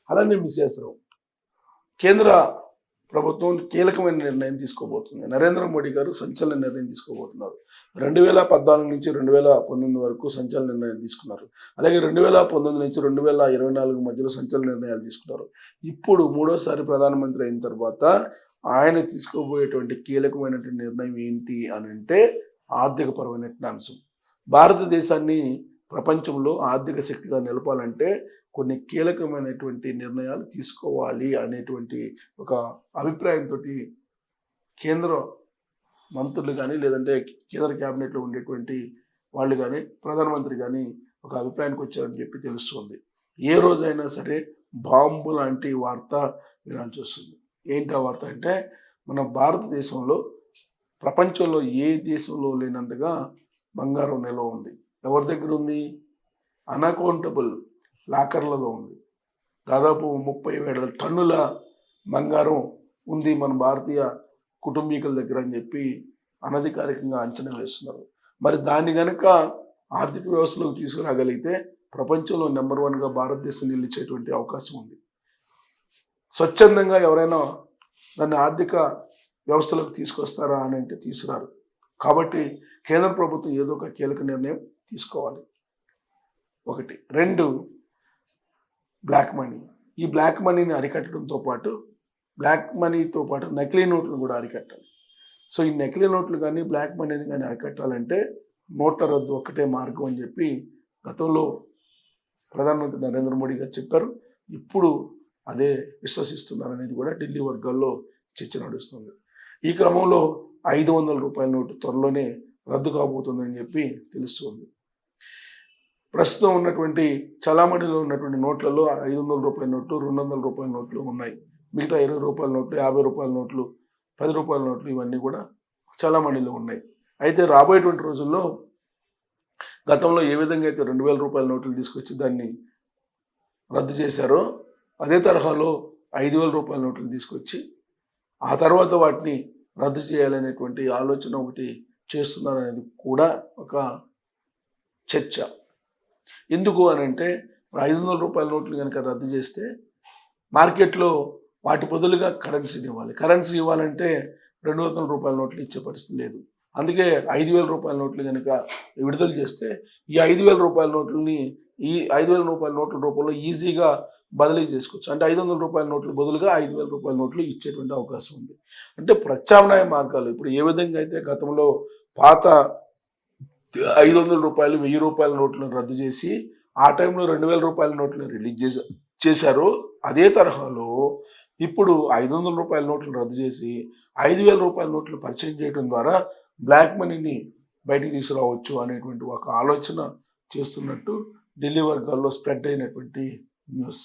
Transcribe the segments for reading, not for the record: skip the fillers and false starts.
అలానే మిస్ చేస్తారు. కేంద్ర ప్రభుత్వం కీలకమైన నిర్ణయం తీసుకోబోతుంది. నరేంద్ర మోడీ గారు సంచలన నిర్ణయం తీసుకోబోతున్నారు. 2014 నుంచి 2019 వరకు సంచలన నిర్ణయం తీసుకున్నారు. అలాగే 2019 నుంచి 2024 మధ్యలో సంచలన నిర్ణయాలు తీసుకున్నారు. ఇప్పుడు మూడోసారి ప్రధానమంత్రి అయిన తర్వాత ఆయన తీసుకోబోయేటువంటి కీలకమైనటువంటి నిర్ణయం ఏంటి అని అంటే ఆర్థిక పరమైనటువంటి అంశం. భారతదేశాన్ని ప్రపంచంలో ఆర్థిక శక్తిగా నిలపాలంటే కొన్ని కీలకమైనటువంటి నిర్ణయాలు తీసుకోవాలి అనేటువంటి ఒక అభిప్రాయంతో కేంద్ర మంత్రులు కానీ లేదంటే కేంద్ర క్యాబినెట్లో ఉండేటువంటి వాళ్ళు కానీ ప్రధానమంత్రి కానీ ఒక అభిప్రాయానికి వచ్చారని చెప్పి తెలుస్తుంది. ఏ రోజైనా సరే బాంబు లాంటి వార్త వినాల్సి వస్తుంది. ఏంటి ఆ వార్త అంటే మన భారతదేశంలో ప్రపంచంలో ఏ దేశంలో లేనంతగా బంగారం నిల్వ ఉంది. ఎవరి దగ్గర ఉంది? అన్అకౌంటబుల్ లాకర్లలో ఉంది. దాదాపు 30,000 టన్నుల బంగారం ఉంది మన భారతీయ కుటుంబీకుల దగ్గర అని చెప్పి అనధికారికంగా అంచనా వేస్తున్నారు. మరి దాన్ని కనుక ఆర్థిక వ్యవస్థలోకి తీసుకురాగలిగితే ప్రపంచంలో నెంబర్ 1గా భారతదేశం నిలిచేటువంటి అవకాశం ఉంది. స్వచ్ఛందంగా ఎవరైనా దాన్ని ఆర్థిక వ్యవస్థలోకి తీసుకొస్తారా అని అంటే తీసుకురారు. కాబట్టి కేంద్ర ప్రభుత్వం ఏదో ఒక కీలక నిర్ణయం తీసుకోవాలి. 1. 2, బ్లాక్ మనీ. ఈ బ్లాక్ మనీని అరికట్టడంతో పాటు నకిలీ నోట్లను కూడా అరికట్టాలి. సో ఈ నకిలీ నోట్లు కానీ బ్లాక్ మనీని కానీ అరికట్టాలంటే నోట్ల రద్దు ఒక్కటే మార్గం అని చెప్పి గతంలో ప్రధానమంత్రి నరేంద్ర మోడీ గారు చెప్పారు. ఇప్పుడు అదే విశ్వసిస్తున్నారు అనేది కూడా ఢిల్లీ వర్గాల్లో చర్చ నడుస్తుంది. ఈ క్రమంలో 500 రూపాయల నోటు త్వరలోనే రద్దు కాబోతుందని చెప్పి తెలుస్తుంది. ప్రస్తుతం ఉన్నటువంటి చలామణిలో ఉన్నటువంటి నోట్లలో 500 రూపాయల నోట్లు, 200 రూపాయల నోట్లు ఉన్నాయి. మిగతా 20 రూపాయల నోట్లు, 50 రూపాయల నోట్లు, 10 రూపాయల నోట్లు ఇవన్నీ కూడా చలామణిలో ఉన్నాయి. అయితే రాబోయేటువంటి రోజుల్లో గతంలో ఏ విధంగా అయితే 2000 రూపాయల నోట్లు తీసుకొచ్చి దాన్ని రద్దు చేశారో అదే తరహాలో 5000 రూపాయల నోట్లు తీసుకొచ్చి ఆ తర్వాత వాటిని రద్దు చేయాలనేటువంటి ఆలోచన ఒకటి చేస్తున్నారనేది కూడా ఒక చర్చ. ఎందుకు అని అంటే 500 రూపాయల నోట్లు కనుక రద్దు చేస్తే మార్కెట్లో వాటి బదులుగా కరెన్సీని ఇవ్వాలి. కరెన్సీ ఇవ్వాలంటే 200 రూపాయల నోట్లు ఇచ్చే పరిస్థితి లేదు. అందుకే 5000 రూపాయల నోట్లు కనుక విడుదల చేస్తే ఈ 5000 రూపాయల నోట్లని ఈ 5000 రూపాయల నోట్ల రూపంలో ఈజీగా బదిలీ చేసుకోవచ్చు. అంటే 500 రూపాయల నోట్లు బదులుగా 5000 రూపాయల నోట్లు ఇచ్చేటువంటి అవకాశం ఉంది. అంటే ప్రత్యామ్నాయ మార్గాలు ఇప్పుడు ఏ విధంగా అయితే గతంలో పాత 500 రూపాయలు 1000 రూపాయల నోట్లను రద్దు చేసి ఆ టైంలో 2000 రూపాయల నోట్లను రిలీజ్ చేశారు, అదే తరహాలో ఇప్పుడు 500 రూపాయల నోట్లను రద్దు చేసి 5000 రూపాయల నోట్లు పరిచయం చేయడం ద్వారా బ్లాక్ మనీని బయటికి తీసుకురావచ్చు అనేటువంటి ఒక ఆలోచన చేస్తున్నట్టు ఢిల్లీ వర్గాల్లో స్ప్రెడ్ అయినటువంటి న్యూస్.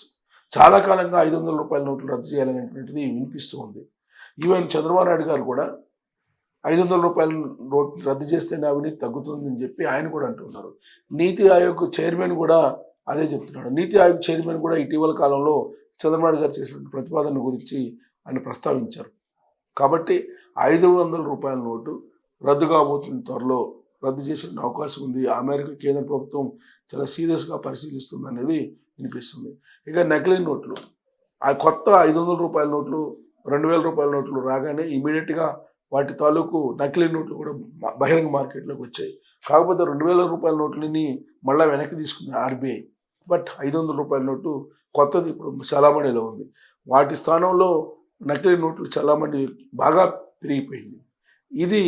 చాలా కాలంగా 500 రూపాయల నోట్లు రద్దు చేయాలనేటువంటిది వినిపిస్తూ ఉంది. ఈవెన్ చంద్రబాబు నాయుడు గారు కూడా 500 రూపాయల నోట్ రద్దు చేస్తేనే అవినీతి తగ్గుతుందని చెప్పి ఆయన కూడా అంటున్నారు. నీతి ఆయోగ్ చైర్మన్ కూడా అదే చెప్తున్నాడు. నీతి ఆయోగ్ చైర్మన్ కూడా ఇటీవల కాలంలో చంద్రబాబు నాయుడు గారు చేసిన ప్రతిపాదన గురించి ఆయన ప్రస్తావించారు. కాబట్టి 500 రూపాయల నోటు రద్దు కాబోతున్న త్వరలో రద్దు చేసే అవకాశం ఉంది. ఆ మేరకు కేంద్ర ప్రభుత్వం చాలా సీరియస్గా పరిశీలిస్తుంది అనేది వినిపిస్తుంది. ఇక నకిలీ నోట్లు, ఆ కొత్త 500 రూపాయల నోట్లు 2000 రూపాయల నోట్లు రాగానే ఇమీడియట్గా వాటి తాలూకు నకిలీ నోట్లు కూడా బహిరంగ మార్కెట్లోకి వచ్చాయి. కాకపోతే 2000 రూపాయల నోట్లని మళ్ళీ వెనక్కి తీసుకుంది ఆర్బీఐ. బట్ 500 రూపాయల నోటు కొత్తది ఇప్పుడు చలామణిలో ఉంది. వాటి స్థానంలో నకిలీ నోట్లు చలామణి బాగా పెరిగిపోయింది. ఇది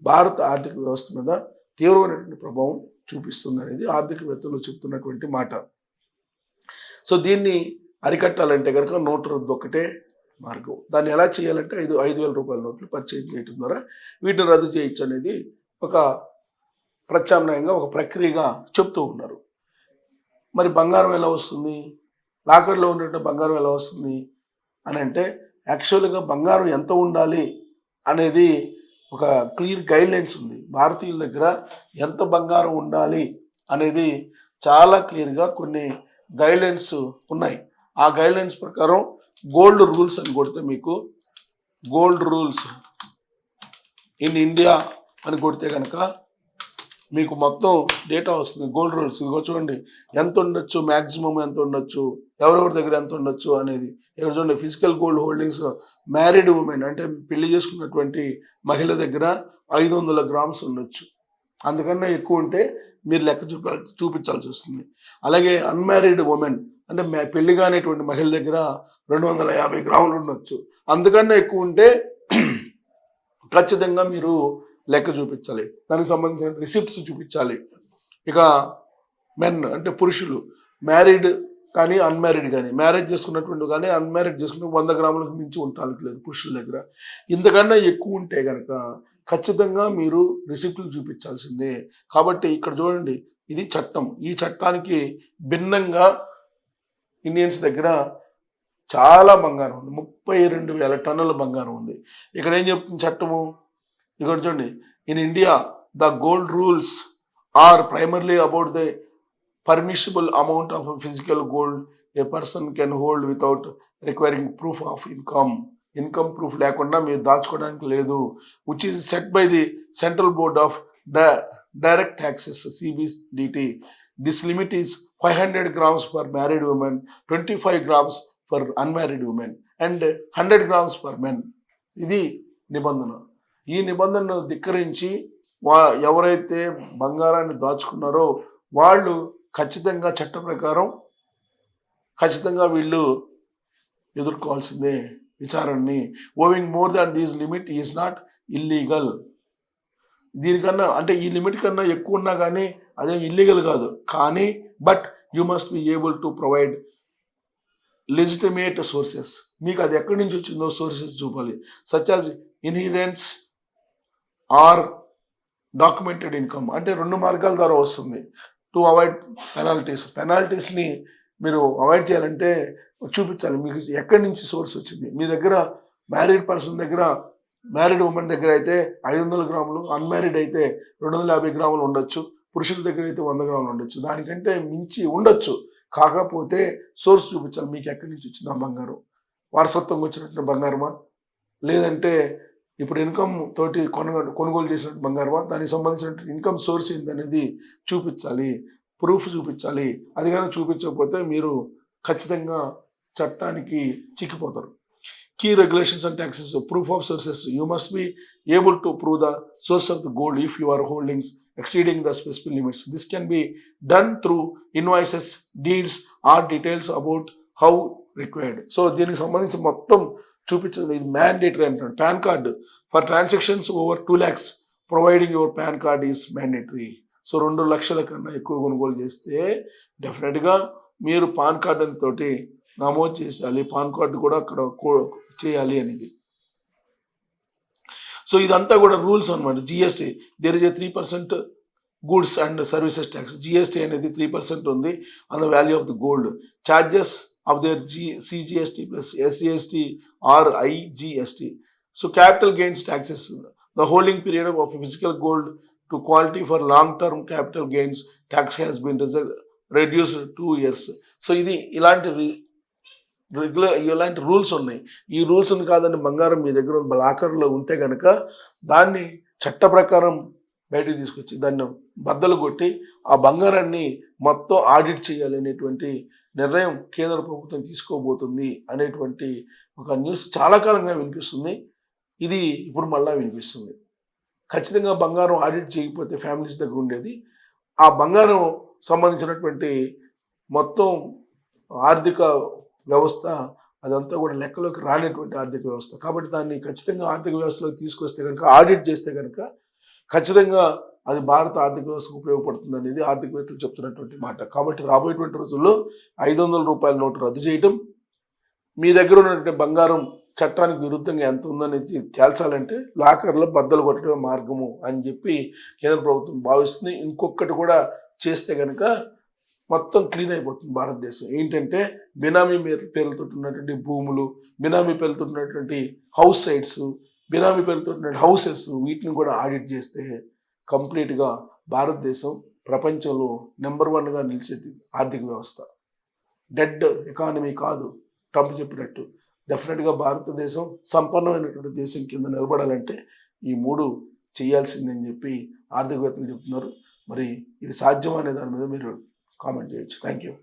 భారత ఆర్థిక వ్యవస్థ మీద తీవ్రమైనటువంటి ప్రభావం చూపిస్తుంది అనేది ఆర్థికవేత్తలు చెప్తున్నటువంటి మాట. సో దీన్ని అరికట్టాలంటే కనుక నోటు రద్దు ఒక్కటే మార్గం. దాన్ని ఎలా చేయాలంటే 5,000 రూపాయల నోట్లు పరిచయం చేయడం ద్వారా వీటిని రద్దు చేయొచ్చు అనేది ఒక ప్రత్యామ్నాయంగా ఒక ప్రక్రియగా చెప్తూ ఉన్నారు. మరి బంగారం ఎలా వస్తుంది? లాకర్లో ఉన్నట్టు బంగారం ఎలా వస్తుంది అని అంటే యాక్చువల్గా బంగారం ఎంత ఉండాలి అనేది ఒక క్లియర్ గైడ్లైన్స్ ఉంది. భారతీయుల దగ్గర ఎంత బంగారం ఉండాలి అనేది చాలా క్లియర్గా కొన్ని గైడ్లైన్స్ ఉన్నాయి. ఆ గైడ్లైన్స్ ప్రకారం గోల్డ్ రూల్స్ అని కొడితే మీకు గోల్డ్ రూల్స్ ఇన్ ఇండియా అని కొడితే కనుక మీకు మొత్తం డేటా వస్తుంది. గోల్డ్ రూల్స్ ఇదిగో చూడండి, ఎంత ఉండొచ్చు, మ్యాక్సిమం ఎంత ఉండొచ్చు, ఎవరెవరి దగ్గర ఎంత ఉండొచ్చు అనేది. ఇక్కడ చూడండి, physical gold holdings married women అంటే పెళ్లి చేసుకున్నటువంటి మహిళ దగ్గర 500 గ్రామ్స్ ఉండొచ్చు. అందుకన్నా ఎక్కువ ఉంటే మీరు లెక్క చూపించాల్సి వస్తుంది. అలాగే అన్మ్యారీడ్ ఉమెన్ అంటే పెళ్లి కానిటువంటి మహిళ దగ్గర 250 గ్రాములు ఉండొచ్చు. అందుకన్నా ఎక్కువ ఉంటే ఖచ్చితంగా మీరు లెక్క చూపించాలి. దానికి సంబంధించిన రిసిప్ట్స్ చూపించాలి. ఇక మెన్ అంటే పురుషులు, మ్యారీడ్ కానీ అన్మ్యారీడ్ కానీ, మ్యారేజ్ చేసుకున్నటువంటి కానీ అన్మ్యారీడ్ చేసుకున్న 100 గ్రాములకు మించి ఉండటానికి లేదు పురుషుల దగ్గర. ఇంతకన్నా ఎక్కువ ఉంటే కనుక ఖచ్చితంగా మీరు రిసిప్ట్లు చూపించాల్సిందే. కాబట్టి ఇక్కడ చూడండి, ఇది చట్టం. ఈ చట్టానికి భిన్నంగా ఇండియన్స్ దగ్గర చాలా బంగారం ఉంది. 32,000 టన్నుల బంగారం ఉంది. ఇక్కడ ఏం చెప్తుంది చట్టము? ఇక్కడ చూడండి, in India the gold rules are primarily about the permissible amount of physical gold a person can hold without requiring proof of income proof లేకుండా మీరు దాచుకోవడానికి లేదు, which is set by the central board of direct taxes CBDT. This limit is 500 grams for married women, 25 grams for unmarried women and 100 grams for men. ఇది నిబంధన. ఈ నిబంధనను ధిక్కరించి ఎవరైతే బంగారాన్ని దాచుకున్నారో వాళ్ళు ఖచ్చితంగా చట్ట ప్రకారం ఖచ్చితంగా వీళ్ళు ఎదుర్కోవాల్సిందే విచారణని. Owing more than these limit is not illegal. దీనికన్నా అంటే ఈ లిమిట్ కన్నా ఎక్కువ ఉన్నా కానీ అదేం ఇల్లీగల్ కాదు. కానీ but you must be able to provide legitimate sources. మీకు అది ఎక్కడి నుంచి వచ్చిందో సోర్సెస్ చూపాలి. Such as inheritance or documented income. అంటే 2 మార్గాల ద్వారా వస్తుంది. టు అవాయిడ్ పెనాల్టీస్ని మీరు అవాయిడ్ చేయాలంటే చూపించాలి మీకు ఎక్కడి నుంచి సోర్స్ వచ్చింది. మీ దగ్గర మ్యారీడ్ పర్సన్ దగ్గర, మ్యారీడ్ ఉమెన్ దగ్గర అయితే 500 గ్రాములు, అన్మ్యారీడ్ అయితే 250 గ్రాములు ఉండొచ్చు, పురుషుల దగ్గర అయితే 100 గ్రాములు ఉండొచ్చు, దానికంటే మించి ఉండొచ్చు. కాకపోతే సోర్స్ చూపించాలి. మీకు ఎక్కడి నుంచి వచ్చింది ఆ బంగారం? వారసత్వంగా వచ్చినట్టు బంగారమా, లేదంటే ఇప్పుడు ఇన్కమ్ తోటి కొనుగోలు చేసినట్టు బంగారమా, దానికి సంబంధించిన ఇన్కమ్ సోర్స్ ఏంటనేది చూపించాలి, ప్రూఫ్ చూపించాలి. అది కానీ చూపించకపోతే మీరు ఖచ్చితంగా చట్టానికి చిక్కిపోతారు. Key regulations and taxes, proof of sources. You must be able to prove the source of the gold if you are holdings exceeding the specific limits. This can be done through invoices, deeds or details about how required. So దీనికి సంబంధించి మొత్తం చూపించడం ఇది mandatory అంటున్నాడు. Pan card for transactions over 2 lakhs providing your pan card is mandatory. So 2 లక్షల కన్నా ఎక్కువ కొనుగోలు చేస్తే డెఫినెట్గా మీరు పాన్ కార్డు తోటి నమోదు చేయాలి. పాన్ కార్డు కూడా అక్కడ చేయాలి అనేది. సో ఇదంతా కూడా రూల్స్ అనమాట. GST there is a 3% goods and services tax. GST అనేది 3% ఉంది on the value of the gold. Charges of there CGST plus SCST or IGST. So capital gains taxes. The holding period of physical gold to quality for long term capital gains tax has been reduced 2 years. So ఇది ఇలాంటి rules ఉన్నాయి. ఈ రూల్స్ని కాదని బంగారం మీ దగ్గర లాకర్లో ఉంటే కనుక దాన్ని చట్ట ప్రకారం బయటకు తీసుకొచ్చి దాన్ని బద్దలు కొట్టి ఆ బంగారాన్ని మొత్తం ఆడిట్ చేయాలి అనేటువంటి నిర్ణయం కేంద్ర ప్రభుత్వం తీసుకోబోతుంది అనేటువంటి ఒక న్యూస్ చాలా కాలంగా వినిపిస్తుంది. ఇది ఇప్పుడు మళ్ళా వినిపిస్తుంది. ఖచ్చితంగా బంగారం ఆడిట్ చేయకపోతే ఫ్యామిలీస్ దగ్గర ఉండేది ఆ బంగారం సంబంధించినటువంటి మొత్తం ఆర్థిక వ్యవస్థ అదంతా కూడా లెక్కలోకి రానటువంటి ఆర్థిక వ్యవస్థ. కాబట్టి దాన్ని ఖచ్చితంగా ఆర్థిక వ్యవస్థలోకి తీసుకొస్తే కనుక, ఆడిట్ చేస్తే కనుక ఖచ్చితంగా అది భారత ఆర్థిక వ్యవస్థకు ఉపయోగపడుతుంది అనేది ఆర్థికవేత్తలు చెప్తున్నటువంటి మాట. కాబట్టి రాబోయేటువంటి రోజుల్లో 500 రూపాయల నోటు రద్దు చేయటం, మీ దగ్గర ఉన్నటువంటి బంగారం చట్టానికి విరుద్ధంగా ఎంత ఉందనేది తేల్చాలంటే లాకర్లో బద్దలు కొట్టడమే మార్గము అని చెప్పి కేంద్ర ప్రభుత్వం భావిస్తుంది. ఇంకొకటి కూడా చేస్తే కనుక మొత్తం క్లీన్ అయిపోతుంది భారతదేశం. ఏంటంటే బినామీ పేర్లతో ఉన్నటువంటి భూములు, బినామీ పేర్లతో ఉన్నటువంటి హౌస్ సైట్స్, బినామీ పేర్లతో ఉన్నటువంటి హౌసెస్, వీటిని కూడా ఆడిట్ చేస్తే కంప్లీట్గా భారతదేశం ప్రపంచంలో నెంబర్ 1గా నిలిచేది ఆర్థిక వ్యవస్థ. డెడ్ ఎకానమీ కాదు ట్రంప్ చెప్పినట్టు. డెఫినెట్గా భారతదేశం సంపన్నమైనటువంటి దేశం కింద నిలబడాలంటే ఈ 3 చేయాల్సిందని చెప్పి ఆర్థికవేత్తలు చెప్తున్నారు. మరి ఇది సాధ్యమా అనే దాని మీద మీరు కామెంట్ చేయొచ్చు. Thank you.